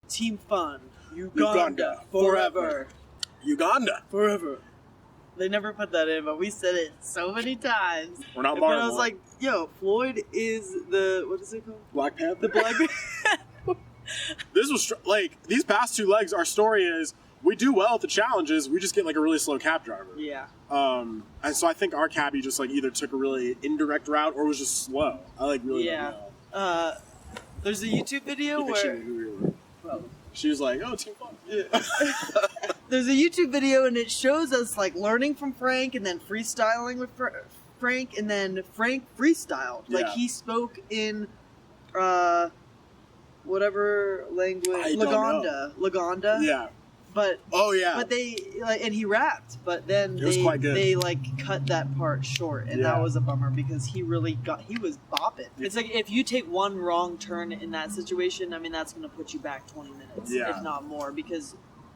Team Fun. Uganda. Forever. Uganda. Forever. They never put that in, but we said it so many times. We're not But Marvel. I was like, yo, Floyd is the, what is it called? Black Panther. The Black Panther. This was like these past 2 legs. Our story is we do well at the challenges. We just get like a really slow cab driver. Yeah. And so I think our cabbie just like either took a really indirect route or was just slow. I like really don't know. There's a YouTube video You think she where knew who we were? Probably. She was like, "Oh, Team Fun." Yeah. There's a YouTube video and it shows us like learning from Frank and then freestyling with Frank, and then Frank freestyled. Yeah. Like he spoke in whatever language, I don't know. Luganda. Yeah. But Oh yeah. but they like, and he rapped, but then It was quite good. they like cut that part short, and Yeah. that was a bummer because he was bopping. It's like if you take one wrong turn in that situation, I mean that's gonna put you back 20 minutes, Yeah. if not more, because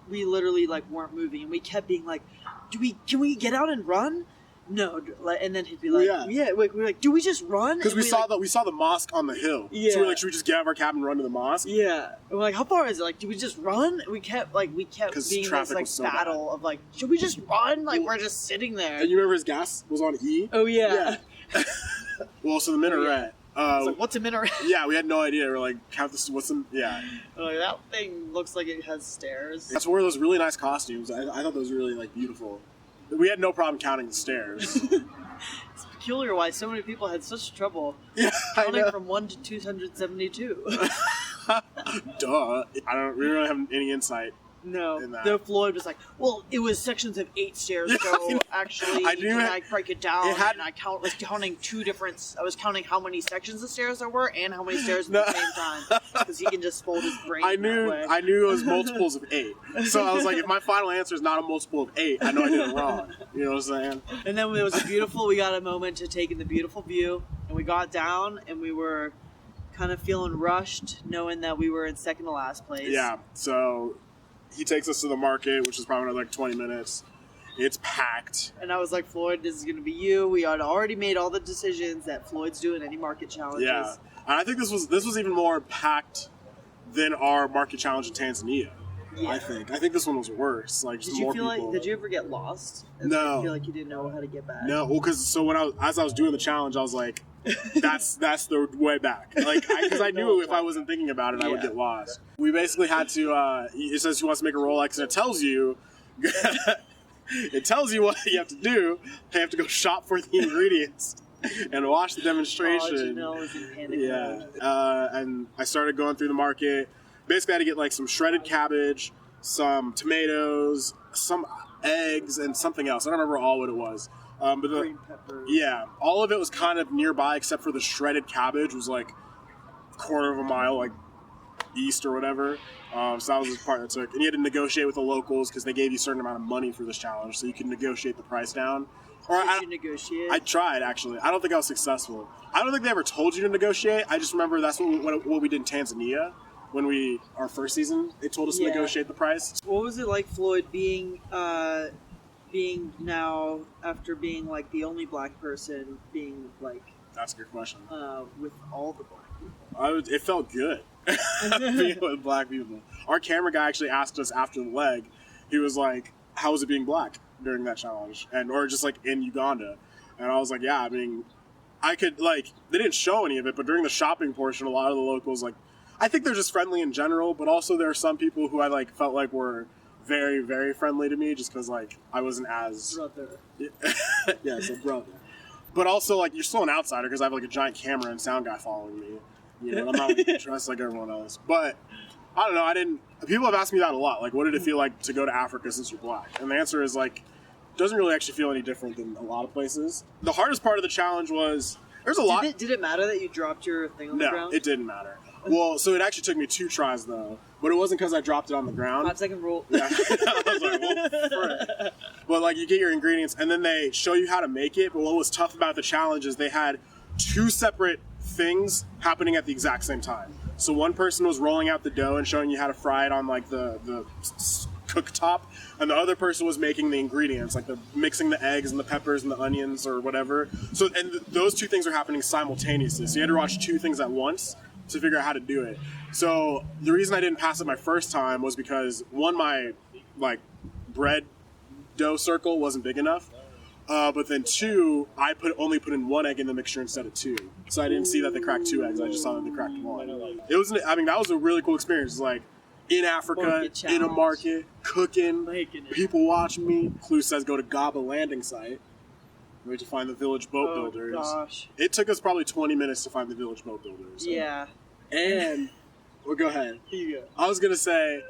we literally like weren't moving, and we kept being like, can we get out and run? No, and then he'd be like, we're like, do we just run? Because And we saw the mosque on the hill. Yeah. So we're like, should we just get out of our cab and run to the mosque? Yeah, and we're like, how far is it? Like, do we just run? We kept 'Cause being in traffic this like was so battle of like, should we just run? Like we're just sitting there. And you remember his gas was on E? Oh yeah. Well, so the minaret. It's like, what's a minaret? Yeah, we had no idea. We're like, count this. What's the? Yeah. Like, that thing looks like it has stairs. That's where those really nice costumes. I thought those were really like beautiful. We had no problem counting the stairs. It's peculiar why so many people had such trouble Yeah, I counting know. from 1 to 272. Duh. We don't really have any insight. No, In that. the Floyd was like, well, it was sections of 8 stairs, Yeah, so I know. actually, I knew I break it down, it had- and I was counting I was counting how many sections of stairs there were, and how many stairs at No. the same time, because he can just fold his brain I that knew way. it was multiples of 8. So I was like, if my final answer is not a multiple of 8, I know I did it wrong. You know what I'm saying? And then it was we got a moment to take in the beautiful view, and we got down, and we were kind of feeling rushed, knowing that we were in second to last place. Yeah. So he takes us to the market, which is probably another like 20 minutes. It's packed. And I was like, Floyd, this is going to be you. We had already made all the decisions that Floyd's doing any market challenges. Yeah. And I think this was even more packed than our market challenge in Tanzania. Yeah. I think this one was worse. Like, just Did you more feel people. like, did you ever get lost? No. I feel like you didn't know how to get back. No, well, because as I was doing the challenge, I was like, that's the way back. Like, because I knew if I wasn't thinking about it, I would Yeah. get lost. We basically had to. It says he wants to make a Rolex, and it tells you. It tells you what you have to do. You have to go shop for the ingredients and watch the demonstration. Janelle was in panic Yeah, mode. and I started going through the market. Basically, I had to get like some shredded cabbage, some tomatoes, some eggs, and something else. I don't remember all what it was. But Green pepper. yeah, all of it was kind of nearby, except for the shredded cabbage was like a quarter of a mile like east or whatever. So that was the part that took. And you had to negotiate with the locals because they gave you a certain amount of money for this challenge, so you could negotiate the price down. Or Did you negotiate? I tried, actually. I don't think I was successful. I don't think they ever told you to negotiate. I just remember that's what we did in Tanzania when our first season. They told us to Yeah. negotiate the price. What was it like, Floyd, being now, after being like the only black person, being like That's a good question. with all the black people? It felt good being with black people. Our camera guy actually asked us after the leg. He was like, "How was it being black during that challenge?" Or just like in Uganda. And I was like, "Yeah, I mean, I could like." They didn't show any of it, but during the shopping portion, a lot of the locals like. I think they're just friendly in general, but also there are some people who I like felt like were very, very friendly to me, just because like I wasn't as Brother. yeah, it's a brother. But also like you're still an outsider because I have like a giant camera and sound guy following me. You know, I'm not dressed like everyone else. But I don't know. People have asked me that a lot. Like, what did it feel like to go to Africa since you're black? And the answer is like, doesn't really actually feel any different than a lot of places. The hardest part of the challenge was there's a lot. Did it matter that you dropped your thing on the No, ground? it didn't matter. Well, so it actually took me 2 tries though, but it wasn't because I dropped it on the ground. 5-second rule. Yeah. I was like, well, frick. But like you get your ingredients and then they show you how to make it. But what was tough about the challenge is they had 2 separate things happening at the exact same time. So one person was rolling out the dough and showing you how to fry it on like the cooktop, and the other person was making the ingredients, like mixing the eggs and the peppers and the onions or whatever. So those 2 things are happening simultaneously. So you had to watch 2 things at once to figure out how to do it. So the reason I didn't pass it my first time was because one, my like bread dough circle wasn't big enough. But then two, I only put in one egg in the mixture instead of two. So I didn't see that they cracked two eggs. I just saw that they cracked one. It was, that was a really cool experience. Like in Africa, in a market, cooking, people watching me. Clue says go to Gaba landing site. We had to find the village boat builders. Gosh. It took us probably 20 minutes to find the village boat builders. So. Yeah. And, well, go ahead. You go. I was going to say,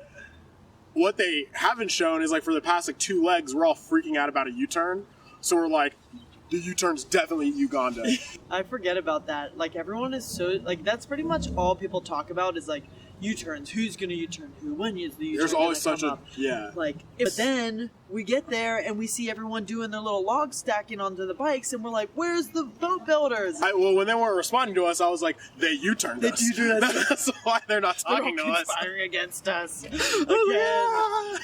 what they haven't shown is like for the past like 2 legs, we're all freaking out about a U-turn. So we're like, the U-turn's definitely Uganda. I forget about that. Like everyone is so, like that's pretty much all people talk about is like U-turns. Who's going to U-turn who? When is the U-turn? There's always such a, yeah. Like, but then we get there and we see everyone doing their little log stacking onto the bikes and we're like, where's the boat builders? Well, when they weren't responding to us, I was like, they U-turned us. U-turned us. That's why they're not talking to us. Conspiring against us again.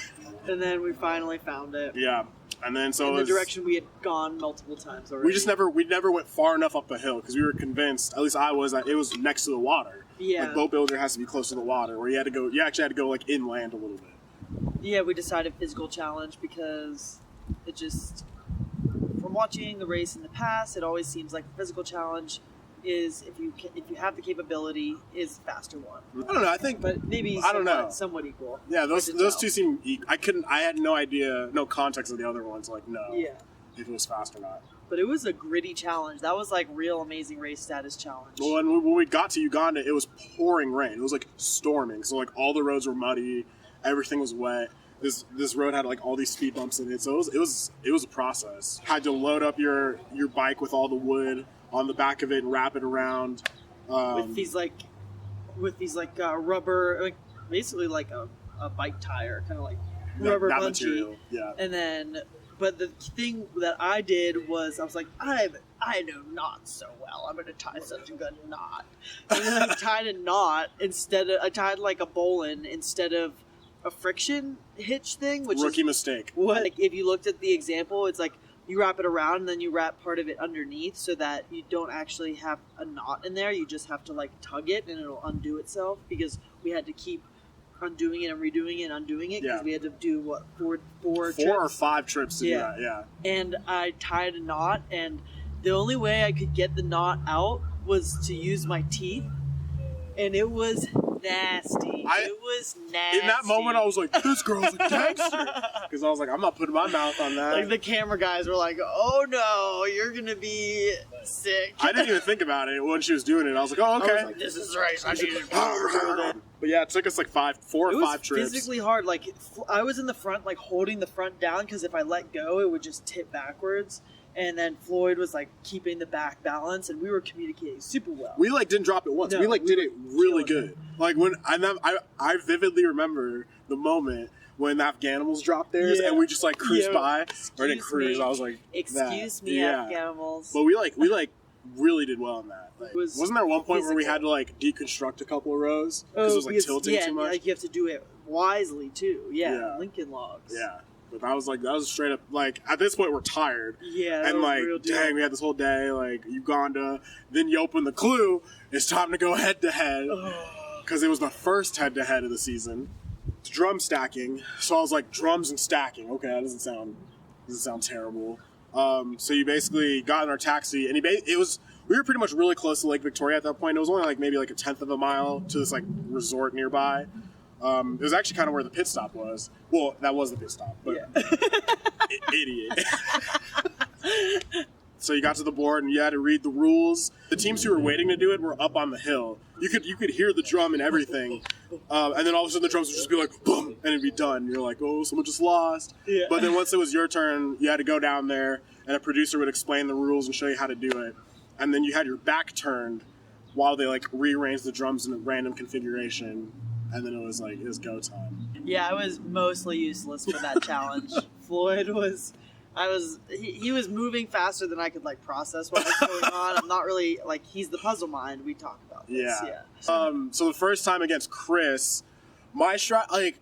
And then we finally found it. Yeah. And then so in the direction we had gone multiple times already. We never went far enough up the hill because we were convinced, at least I was, that it was next to the water. Yeah. Like boat builder has to be close to the water, where you actually had to go like inland a little bit. Yeah, we decided physical challenge because it just, from watching the race in the past, it always seems like a physical challenge is if you have the capability is faster one. I don't know. I think, but maybe I don't know. Somewhat equal. Yeah, those two seem. I had no idea, no context of the other ones. Like no. Yeah. If it was fast or not. But it was a gritty challenge. That was like real amazing race status challenge. Well, and when we got to Uganda, it was pouring rain. It was like storming. So like all the roads were muddy, everything was wet. This road had like all these speed bumps in it. So it was a process. Had to load up your bike with all the wood on the back of it and wrap it around. With these rubber, like basically like a bike tire, kind of like rubber that bunchy. Material. Yeah. And then. But the thing that I did was I was like, I know knots so well. I'm going to tie such a good knot. And then I tied a knot I tied like a bowline instead of a friction hitch thing. Which Rookie mistake. What? Like if you looked at the example, it's like you wrap it around and then you wrap part of it underneath so that you don't actually have a knot in there. You just have to like tug it and it'll undo itself because we had to keep undoing it and redoing it and undoing it because we had to do what four trips? Or 5 trips to do that. Yeah. And I tied a knot, and the only way I could get the knot out was to use my teeth, and it was nasty. It was nasty. In that moment, I was like, "This girl's a gangster," because I was like, "I'm not putting my mouth on that." Like the camera guys were like, "Oh no, you're gonna be sick." I didn't even think about it when she was doing it. I was like, "Oh, okay." I was like, this is right. I need to. But yeah, it took us like 4 or 5 trips. It was physically hard. Like I was in the front, like holding the front down because if I let go, it would just tip backwards. And then Floyd was like keeping the back balance, and we were communicating super well. We like didn't drop it once. No, we did it really good. Like when I vividly remember the moment when the Afghanimals dropped theirs, and we just like cruised by. Or didn't cruise. I was like, "Excuse me, Afghanimals." But we really did well in that. Like, wasn't there one point where we had to like deconstruct a couple of rows because it was like tilting too much? Yeah, like you have to do it wisely too. Yeah. Lincoln logs. Yeah. But that was straight up, like, at this point, we're tired. Yeah, and, like, dang, we had this whole day, like, Uganda. Then you open the clue, it's time to go head-to-head. Because it was the first head-to-head of the season. It's drum stacking. So I was like, drums and stacking. Okay, that doesn't sound terrible. So you basically got in our taxi, and we were pretty much really close to Lake Victoria at that point. It was only, like, maybe, like, a 1/10 of a mile to this, like, resort nearby. It was actually kind of where the pit stop was. Well, that was the pit stop, but idiot. So you got to the board and you had to read the rules. The teams who were waiting to do it were up on the hill. You could hear the drum and everything, and then all of a sudden the drums would just be like boom, and it'd be done. And you're like, oh, someone just lost. Yeah. But then once it was your turn, you had to go down there, and a producer would explain the rules and show you how to do it. And then you had your back turned while they like rearranged the drums in a random configuration. And then it was go time. Yeah, I was mostly useless for that challenge. Floyd was, he was moving faster than I could like process what was going on. I'm not really like, he's the puzzle mind. We talk about this. Yeah. So the first time against Chris, my strategy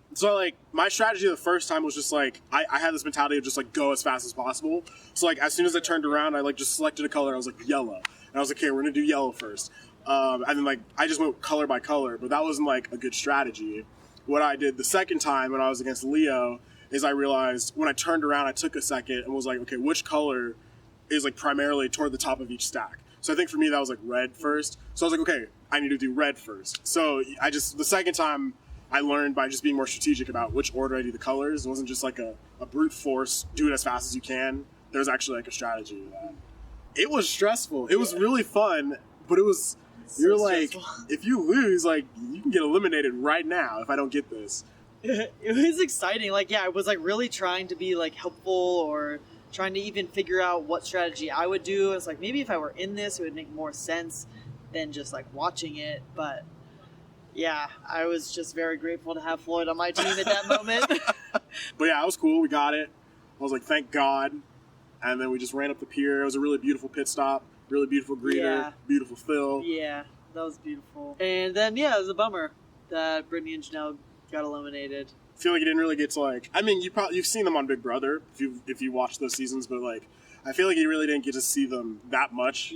the first time was just like, I had this mentality of just like go as fast as possible. So like as soon as I turned around, I like just selected a color. I was like yellow. I was like, okay, we're gonna do yellow first. And then like I just went color by color, but that wasn't like a good strategy. What I did the second time when I was against Leo is I realized when I turned around, I took a second and was like, okay, which color is like primarily toward the top of each stack? So I think for me that was like red first. So I was like, okay, I need to do red first. So the second time I learned by just being more strategic about which order I do the colors. It wasn't just like a brute force, do it as fast as you can. There's actually like a strategy to that. It was stressful. It was really fun, but it was, you're like, if you lose, like, you can get eliminated right now if I don't get this. It was exciting. Like, yeah, I was like really trying to be like helpful or trying to even figure out what strategy I would do. It's like, maybe if I were in this, it would make more sense than just like watching it. But yeah, I was just very grateful to have Floyd on my team at that moment. But yeah, it was cool. We got it. I was like, thank God. And then we just ran up the pier. It was a really beautiful pit stop, really beautiful greeter, beautiful fill. Yeah, that was beautiful. And then, yeah, it was a bummer that Brittany and Janelle got eliminated. I feel like you didn't really get to like, I mean, you've seen them on Big Brother if you watch those seasons, but like, I feel like you really didn't get to see them that much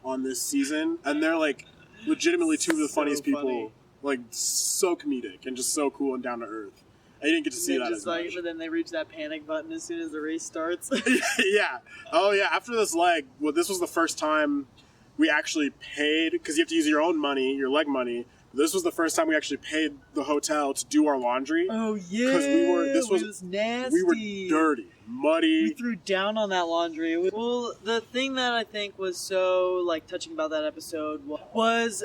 on this season. And they're like legitimately two of the funniest people. Like, so comedic and just so cool and down to earth. I didn't get to see that as much. But then they reach that panic button as soon as the race starts. Yeah. Oh, yeah. After this leg, well, this was the first time we actually paid, because you have to use your own money, your leg money. This was the first time we actually paid the hotel to do our laundry. Oh, yeah. Because it was nasty. We were dirty, muddy. We threw down on that laundry. Well, the thing that I think was so, like, touching about that episode was,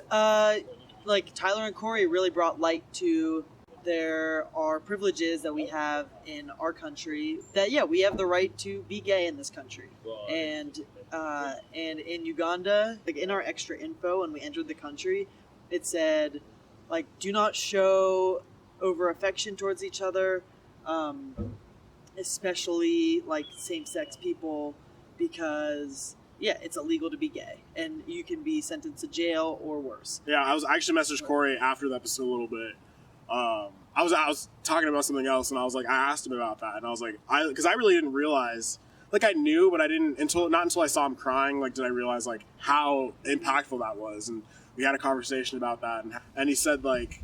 like, Tyler and Corey really brought light to there are privileges that we have in our country that, yeah, we have the right to be gay in this country. And in Uganda, like in our extra info when we entered the country, it said, like, do not show over affection towards each other, especially like same-sex people, because it's illegal to be gay and you can be sentenced to jail or worse. Yeah, I actually messaged Corey after the episode a little bit. I was talking about something else, and I was like, I asked him about that, and I was like, because I really didn't realize, like, I knew, but I didn't not until I saw him crying, like, did I realize like how impactful that was, and we had a conversation about that, and he said like,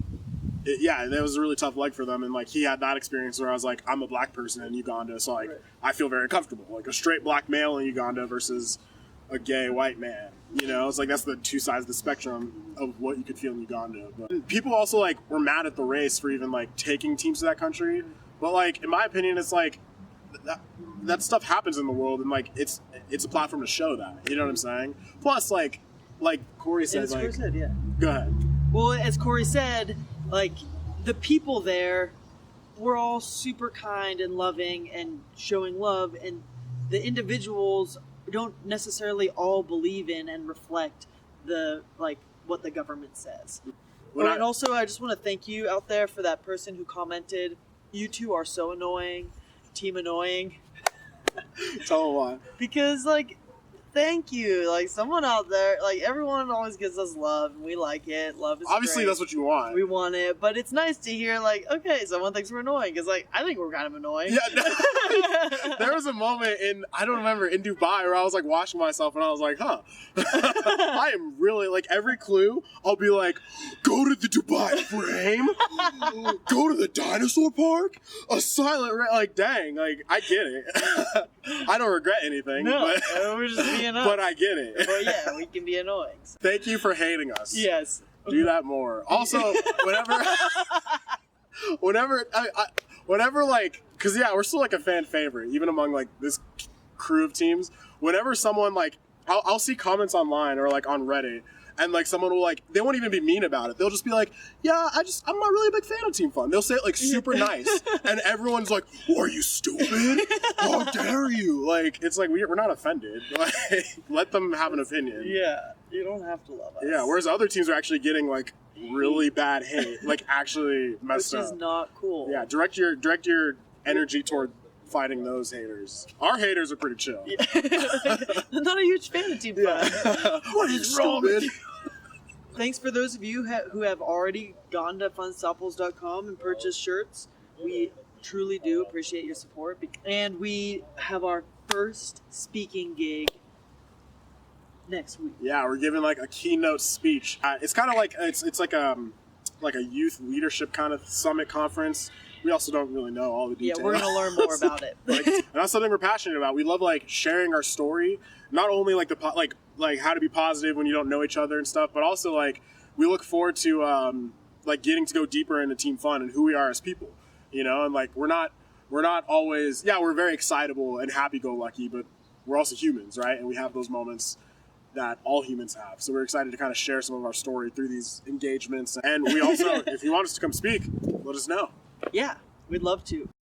that was a really tough leg for them, and like he had that experience where I was like, I'm a black person in Uganda, so like I feel very comfortable, like a straight black male in Uganda versus a gay white man. You know, it's like that's the two sides of the spectrum of what you could feel in Uganda. But people also like were mad at the race for even like taking teams to that country. But like in my opinion, it's like that stuff happens in the world, and like it's a platform to show that. You know what I'm saying? Plus, like Corey said, go ahead. Well, as Corey said, like the people there were all super kind and loving and showing love, and the individuals don't necessarily all believe in and reflect the like what the government says. And also, I just want to thank you out there for that person who commented, "You two are so annoying, team annoying." Tell them why. Because like, thank you. Like someone out there, like everyone always gives us love, and we like it. Love is obviously great. That's what you want. We want it, but it's nice to hear like, okay, someone thinks we're annoying, because like I think we're kind of annoying. Yeah. There was a moment in Dubai where I was like washing myself, and I was like, huh, I am really like every clue. I'll be like, go to the Dubai frame, go to the dinosaur park, a silent like dang, like I get it. I don't regret anything. No, we're just being us. But I get it. But yeah, we can be annoying. So. Thank you for hating us. Yes. Do that more. Also, whenever like, because yeah, we're still like a fan favorite, even among like this crew of teams. Whenever someone like, I'll see comments online or like on Reddit, and like someone will like, they won't even be mean about it. They'll just be like, yeah, I'm not really a big fan of Team Fun. They'll say it like super nice, and everyone's like, oh, are you stupid? How dare you? Like, it's like we're not offended. Like, let them have an opinion. Yeah, you don't have to love us. Yeah, whereas other teams are actually getting like really bad hate, like actually messed up. Which is not cool. Yeah, direct your energy toward fighting those haters. Our haters are pretty chill. Yeah. I'm not a huge fan of Team Fun. What is wrong with you? Thanks for those of you who have already gone to funstopples.com and purchased shirts. We truly do appreciate your support. And we have our first speaking gig next week. Yeah, we're giving like a keynote speech. It's kind of like it's like a youth leadership kind of summit conference. We also don't really know all the details. Yeah, we're gonna learn more about it. And that's something we're passionate about. We love like sharing our story, not only like like how to be positive when you don't know each other and stuff, but also like we look forward to like getting to go deeper into team fun and who we are as people, you know. And like we're not always, yeah, we're very excitable and happy-go-lucky, but we're also humans, right? And we have those moments that all humans have. So we're excited to kind of share some of our story through these engagements. And we also, if you want us to come speak, let us know. Yeah, we'd love to.